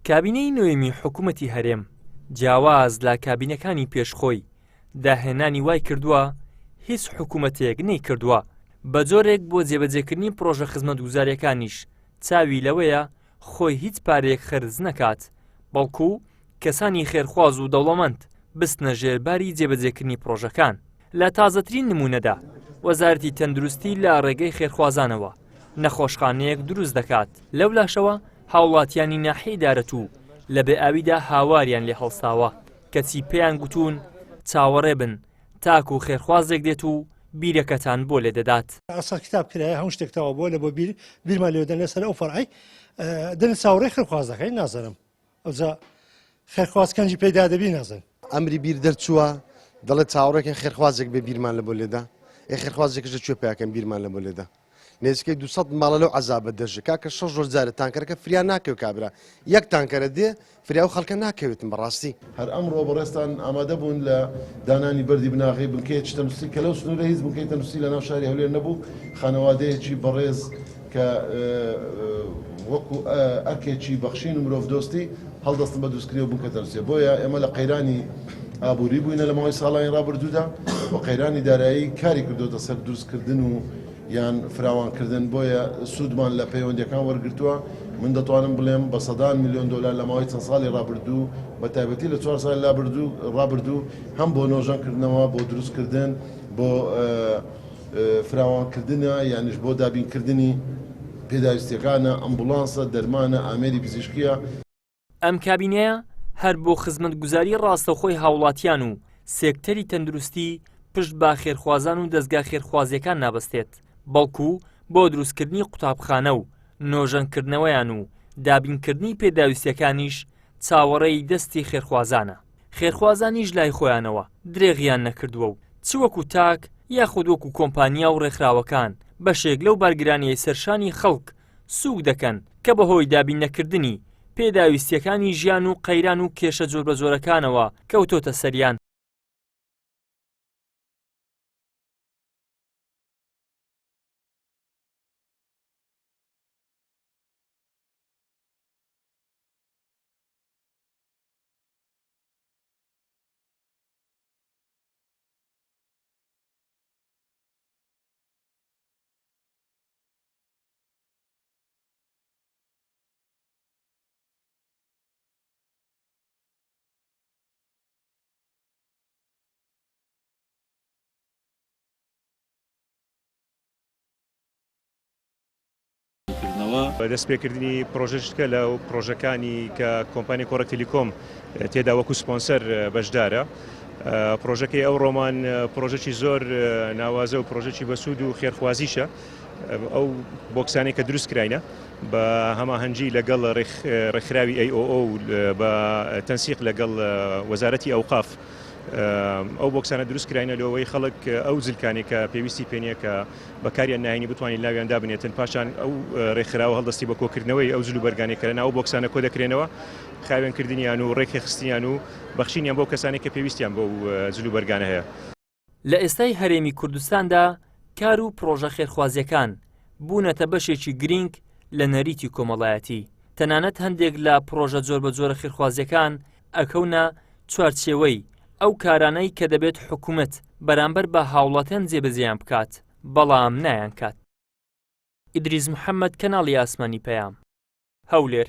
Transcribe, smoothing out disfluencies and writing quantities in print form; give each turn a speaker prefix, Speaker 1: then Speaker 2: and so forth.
Speaker 1: کابینەی نوێمی حکوومەتی هەرێم جیاواز لە کابینەکانی پێشخۆی داهێنانی وای کردووە هیچ حکوومەتێک نەیکردووە بە جۆرێک بۆ جێبەجێکردنی پرۆژە خزمەتگوزاریەکانیش چاوی لەوەیە خۆی هیچ پارێک خەرج نەکات بەڵکو کەسانی خێرخواز و دەوڵەمەند بستنە ژێرباری جێبەجێکردنی پرۆژەکان. لە تازەترین نمونەدا وەزارەتی تەندروستی لە ڕێگەی خێرخوازانەوە نەخۆشخانەیەک دروست دەکات لەو لاشەوە هاوڵاتیانی ناحیەی دارەت و لە بێئاویدا هاواریان لێ هەڵساوە کەچی پێیان گوتوون چاوەڕێ بن تاکو و خێرخوازێک دێت و بیرەکەتان بۆ لێ دەدات.
Speaker 2: ئەسا کتاب کرایە هەموو شتێکتەوە بۆ لە بۆ بیرمان لێدەن لەسەر ئەو فەرعی دەن چاوەڕێی خێرخواز دەکەین نازانم ئەوجا خێرخواز کەنجی پێدا دەبی نازن
Speaker 3: ئەمری بیر دەرچووە دەڵێت چاوەڕێکن خێرخوازێک بێ بیرمان لە بۆ لێدا خێرخوازێکش کوێ پێیاکەن بیرمان لە بۆ لێدا نێزیکەی 200 ماڵە لەو عەزابە دەژە کاکە 6 ڕۆژ جارە تانکەرەکە فریا ناکەوێت کابرا یەک تانکەرە دێ فریا و خەڵکە ناکەوێتن بەڕاستی.
Speaker 4: هەر ئەمڕۆ بەڕێستان ئامادە بوون لە دانانی بەردی بناغی بنکەیە تەنووسی کە لەو سنوورە هیچ بنکەی تەنووسی لە ناو شاری هەولێر نەبوو خانەوادەیەکی بەڕێز کە وەکو ئەرکێکی بەخشین و مرۆڤ دۆستی هەڵدەستن بە دروستکردنەوە بنکە تەنووسیە بۆیە ئێمە لە قەیرانی ئابووری بووینە لە ماوەی ساڵانی ڕابردوودا و قەیرانی دارایی کاری کردوتە سەر دروستکردن و یان فراوانکردن بۆیە سوودمان لە پەیوەندیەکان وەرگرتووە. من دەتوانم بڵێم بە سەدان میلیۆن دلار لە ماوەی چەند ساڵی ڕابردوو بە تایبەتی لە 4 ساڵی ڕابردوو هەم بۆ نۆژانکردنەوە بۆ دروستکردن بۆ فراوانکردنە یانیش بۆ دابینکردنی پێداویستیەکانە ئەمبوڵانسە دەرمانە ئامێری پزیشکیە.
Speaker 1: ئەم کابینەیە هەر بۆ خزمەتگوزاری ڕاستەوخۆی هاوڵاتیان و سێکتەری تەندروستی پشت با خێرخوازان و دەستگا خێرخوازیەکان نابەستێت بەڵکو بۆ دروستکردنی قوتابخانە و نۆژەنکردنەوەیان و دابینکردنی پێداویستیەکانیش چاوەڕێی دەستی خێرخوازانە. خێرخوازانیش لای خۆیانەوە درێغیان نەکردووە و چ وەکو تاک یاخود وەکو کۆمپانیا و ڕێکخراوەکان بەشێک لەو بارگرانیەی سەرشانی خەڵک سووک دەکەن کە بەهۆی دابین نەکردنی پێداویستیەکانی ژیان و قەیران و کێشە جۆربەجۆرەکانەوە کەوتۆتە سەریان.
Speaker 5: دەستپێکردنی پرۆژەکە لە پرۆژەکانی کە کۆمپانی کۆڕەک تەلیکۆم تێدا وەکو سپۆنسەر بەشدارە. پرۆژەکەی ئەو ڕۆمان پرۆژەی زۆر ناوازە و پرۆژەی بەسوود و خێرخوازیشە. ئەو بۆکسانەی کە دروست کراینە بە هەماهەنگی لەگەڵ ڕێکخراوی AOO بە تەنسیق لەگەڵ وەزارەتی ئەوقاف ئەو بۆکسانە دروست کراینە لەوەی خەڵک ئەو جلکانی کە پێویستی پێنیە کە بەکاریان ناهێنی بتوانین لاویان دابنێتن پاشان ئەو ڕێکخراوە هەڵدەستی بە کۆکردنەوەی ئەو جلو بەرگانێکەکە ئەو بۆکسانە کۆ دەکرێنەوە خاوێنکردنیان و ڕێکی خستیان و بەخشینیان بۆ کەسانی کە پێویستیان بۆ جلو بەرگانە هەیە.
Speaker 1: لە ئێستای هەرێمی کوردستاندا کار و پرۆژە خێرخوازیەکان بوونەتە بەشێکی گرنگ لە نەریتی کۆمەڵایەتی. تەنانەت هەندێک لە پرۆژە جۆربەجۆرە خێرخوازیەکان ئەکەونە چوارچێوەی ئەو کارانەی کە دەبێت حکوومەت بەرامبەر بە هاوڵاتیان جێبەجێیان بکات بەڵام نایان کات. ئیدریس محەممەد کەناڵی ئاسمانی پەیام هەولێر.